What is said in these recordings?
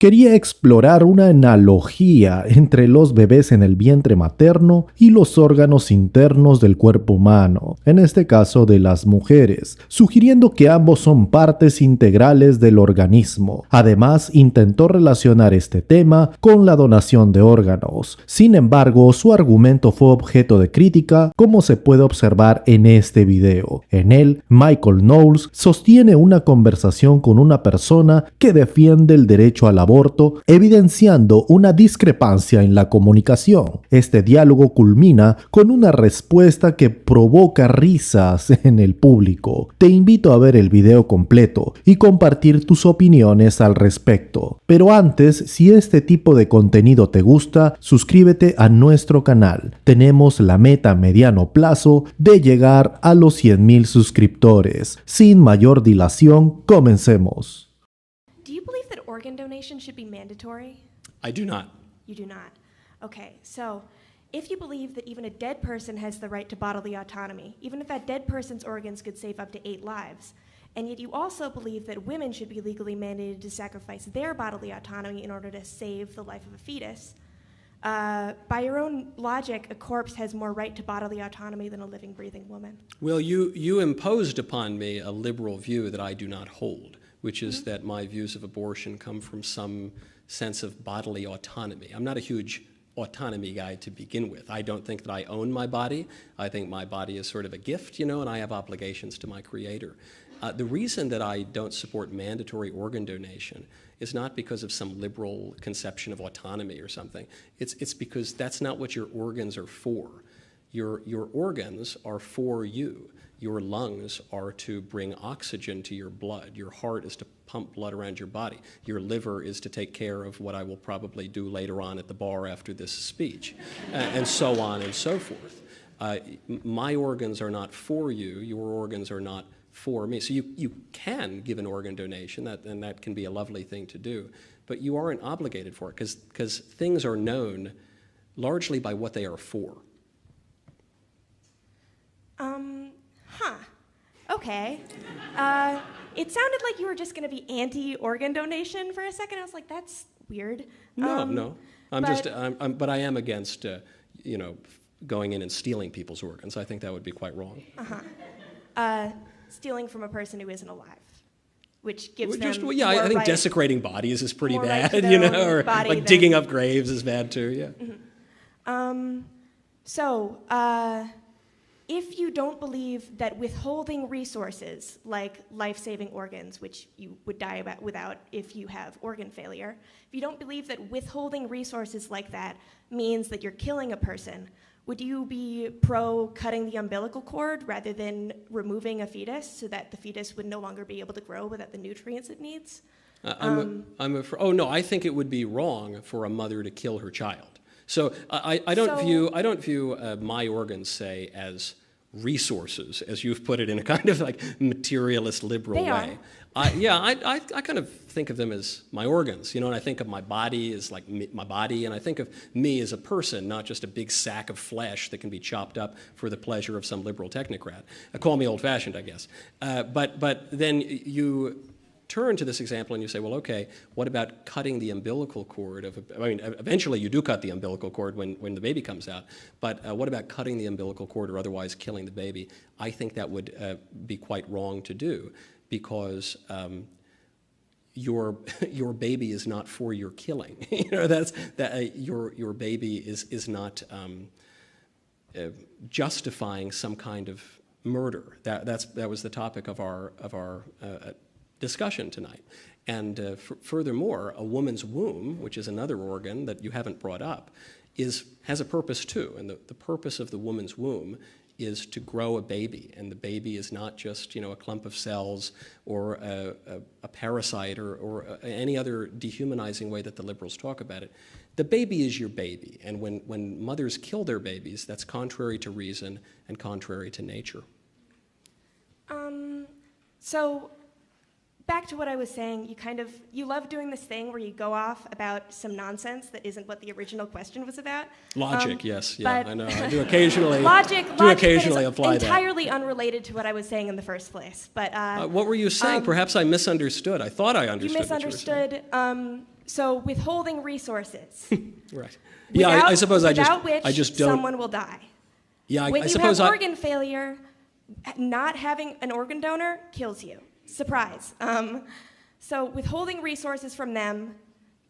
quería explorar una analogía entre los bebés en el vientre materno y los órganos internos del cuerpo humano, en este caso de las mujeres, sugiriendo que ambos son partes integrales del organismo. Además, intentó relacionar este tema con la donación de órganos. Sin embargo, su argumento fue objeto de crítica, como se puede observar en este video. En él, Michael Knowles sostiene una conversación con una persona que defiende el derecho al aborto, evidenciando una discrepancia en la comunicación. Este diálogo culmina con una respuesta que provoca risas en el público. Te invito a ver el video completo y compartir tus opiniones al respecto. Pero antes, si este tipo de contenido te gusta, suscríbete a nuestro canal. Tenemos la meta a mediano plazo de llegar a los 100,000 suscriptores. Sin mayor dilación, comencemos. Do you believe that organ donation should be mandatory? I do not. You do not. Okay, so if you believe that even a dead person has the right to bodily autonomy, even if that dead person's organs could save up to 8 lives, and yet you also believe that women should be legally mandated to sacrifice their bodily autonomy in order to save the life of a fetus, by your own logic, a corpse has more right to bodily autonomy than a living, breathing woman. Well, you imposed upon me a liberal view that I do not hold, which is that my views of abortion come from some sense of bodily autonomy. I'm not a huge autonomy guy to begin with. I don't think that I own my body. I think my body is sort of a gift, you know, and I have obligations to my creator. The reason that I don't support mandatory organ donation is not because of some liberal conception of autonomy or something. It's because that's not what your organs are for. Your organs are for you. Your lungs are to bring oxygen to your blood. Your heart is to pump blood around your body. Your liver is to take care of what I will probably do later on at the bar after this speech, and so on and so forth. My organs are not for you. Your organs are not for me. So you can give an organ donation, and that can be a lovely thing to do, but you aren't obligated for it because things are known largely by what they are for. Okay. It sounded like you were just going to be anti-organ donation for a second. I was like, that's weird. No. But I am against, going in and stealing people's organs. I think that would be quite wrong. Stealing from a person who isn't alive, which gives them I think right. Desecrating bodies is pretty More bad, right to their own or body like than- digging up graves is bad too, yeah. If you don't believe that withholding resources like life-saving organs, which you would die without if you have organ failure, if you don't believe that withholding resources like that means that you're killing a person, would you be pro cutting the umbilical cord rather than removing a fetus so that the fetus would no longer be able to grow without the nutrients it needs? I think it would be wrong for a mother to kill her child. So I don't view my organs, say, as resources, as you've put it, in a kind of like materialist liberal way. I kind of think of them as my organs, and I think of my body as like my body, and I think of me as a person, not just a big sack of flesh that can be chopped up for the pleasure of some liberal technocrat. Call me old-fashioned, I guess. But then you turn to this example and you say, well, okay, what about cutting the umbilical cord eventually you do cut the umbilical cord when the baby comes out, but what about cutting the umbilical cord or otherwise killing the baby? I think that would be quite wrong to do, because your baby is not for your killing. Your baby is not justifying some kind of murder. That was the topic of our discussion tonight. And furthermore, a woman's womb, which is another organ that you haven't brought up, has a purpose too. And the purpose of the woman's womb is to grow a baby. And the baby is not just a clump of cells or a parasite or any other dehumanizing way that the liberals talk about it. The baby is your baby. And when mothers kill their babies, that's contrary to reason and contrary to nature. So back to what I was saying, you love doing this thing where you go off about some nonsense that isn't what the original question was about. Logic, yes, yeah, I know. I do occasionally. Logic apply that. Entirely unrelated to what I was saying in the first place. But what were you saying? Perhaps I misunderstood. I thought I understood. You misunderstood. So withholding resources. Right. Yeah, I suppose without I just don't. someone will die. Yeah, When I you suppose have organ failure, not having an organ donor kills you. Surprise. So withholding resources from them,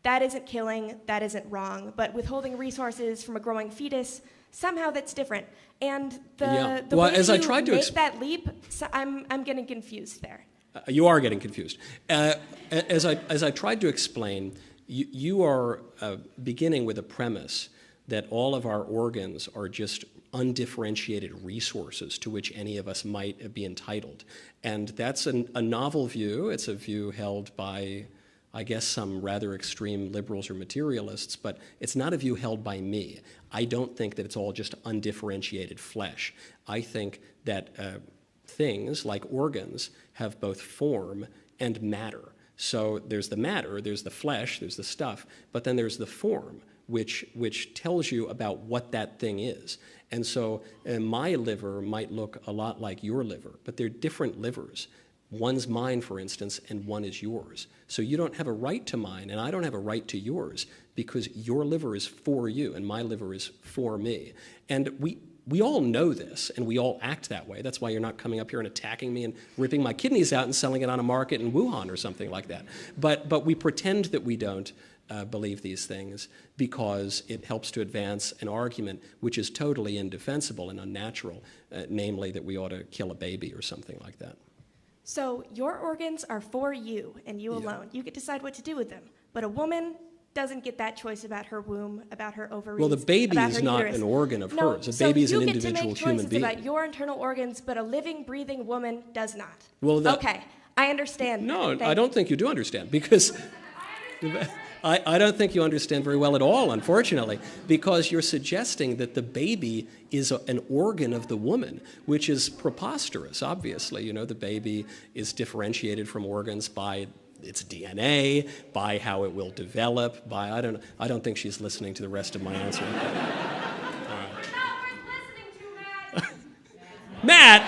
that isn't killing, that isn't wrong. But withholding resources from a growing fetus, somehow that's different. And the Well, way as that I you tried to make that leap, so I'm getting confused there. You are getting confused. As I tried to explain, you are beginning with a premise that all of our organs are just undifferentiated resources to which any of us might be entitled. And that's a novel view. It's a view held by, I guess, some rather extreme liberals or materialists, but it's not a view held by me. I don't think that it's all just undifferentiated flesh. I think that things like organs have both form and matter. So there's the matter, there's the flesh, there's the stuff, but then there's the form, which tells you about what that thing is. And so my liver might look a lot like your liver, but they're different livers. One's mine, for instance, and one is yours. So you don't have a right to mine, and I don't have a right to yours, because your liver is for you, and my liver is for me. And we all know this, and we all act that way. That's why you're not coming up here and attacking me and ripping my kidneys out and selling it on a market in Wuhan or something like that. But we pretend that we don't believe these things because it helps to advance an argument which is totally indefensible and unnatural, namely that we ought to kill a baby or something like that. So your organs are for you and you alone. You get to decide what to do with them. But a woman doesn't get that choice about her womb, about her ovaries. Well, the baby about is her not uterus. an organ of No, hers. A baby is an individual human being. So you get to make choices being. about your internal organs, but a living, breathing woman does not. Well, okay, I understand. No, I don't think you do understand, because I don't think you understand very well at all, unfortunately, because you're suggesting that the baby is an organ of the woman, which is preposterous, obviously. You know, the baby is differentiated from organs by its DNA, by how it will develop, by, I don't think she's listening to the rest of my answer. Matt!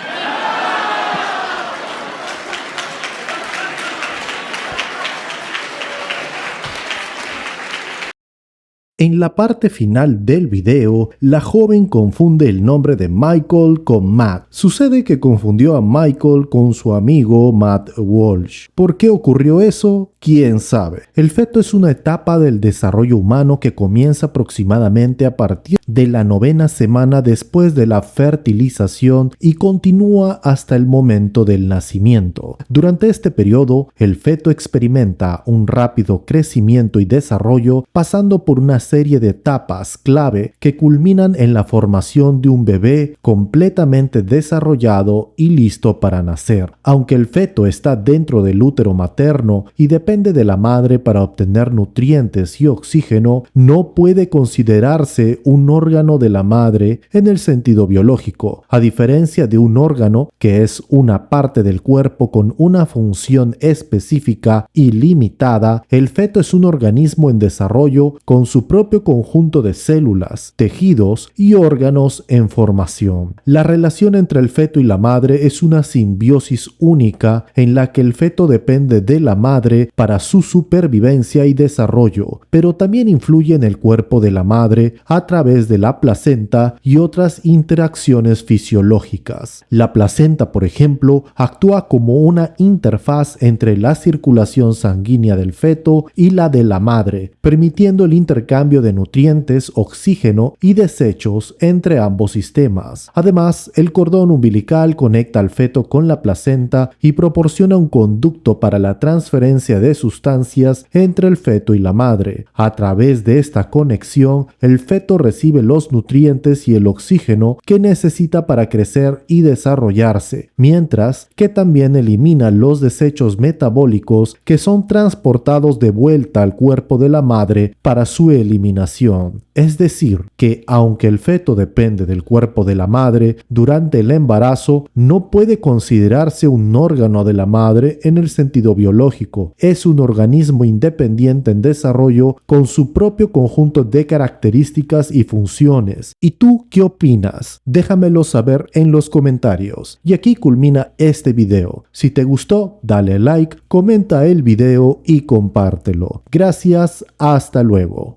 En la parte final del video, la joven confunde el nombre de Michael con Matt. Sucede que confundió a Michael con su amigo Matt Walsh. ¿Por qué ocurrió eso? ¿Quién sabe? El feto es una etapa del desarrollo humano que comienza aproximadamente a partir de la 9ª semana después de la fertilización y continúa hasta el momento del nacimiento. Durante este periodo, el feto experimenta un rápido crecimiento y desarrollo, pasando por una serie de etapas clave que culminan en la formación de un bebé completamente desarrollado y listo para nacer. Aunque el feto está dentro del útero materno y depende de la madre para obtener nutrientes y oxígeno, no puede considerarse un órgano de la madre en el sentido biológico. A diferencia de un órgano, que es una parte del cuerpo con una función específica y limitada, el feto es un organismo en desarrollo con su propio conjunto de células, tejidos y órganos en formación. La relación entre el feto y la madre es una simbiosis única en la que el feto depende de la madre para su supervivencia y desarrollo, pero también influye en el cuerpo de la madre a través de la placenta y otras interacciones fisiológicas. La placenta, por ejemplo, actúa como una interfaz entre la circulación sanguínea del feto y la de la madre, permitiendo el intercambio de nutrientes, oxígeno y desechos entre ambos sistemas. Además, el cordón umbilical conecta al feto con la placenta y proporciona un conducto para la transferencia de sustancias entre el feto y la madre. A través de esta conexión, el feto recibe los nutrientes y el oxígeno que necesita para crecer y desarrollarse, mientras que también elimina los desechos metabólicos que son transportados de vuelta al cuerpo de la madre para su eliminación. eliminación. Es decir, que aunque el feto depende del cuerpo de la madre, durante el embarazo no puede considerarse un órgano de la madre en el sentido biológico. Es un organismo independiente en desarrollo con su propio conjunto de características y funciones. ¿Y tú qué opinas? Déjamelo saber en los comentarios. Y aquí culmina este video. Si te gustó, dale like, comenta el video y compártelo. Gracias, hasta luego.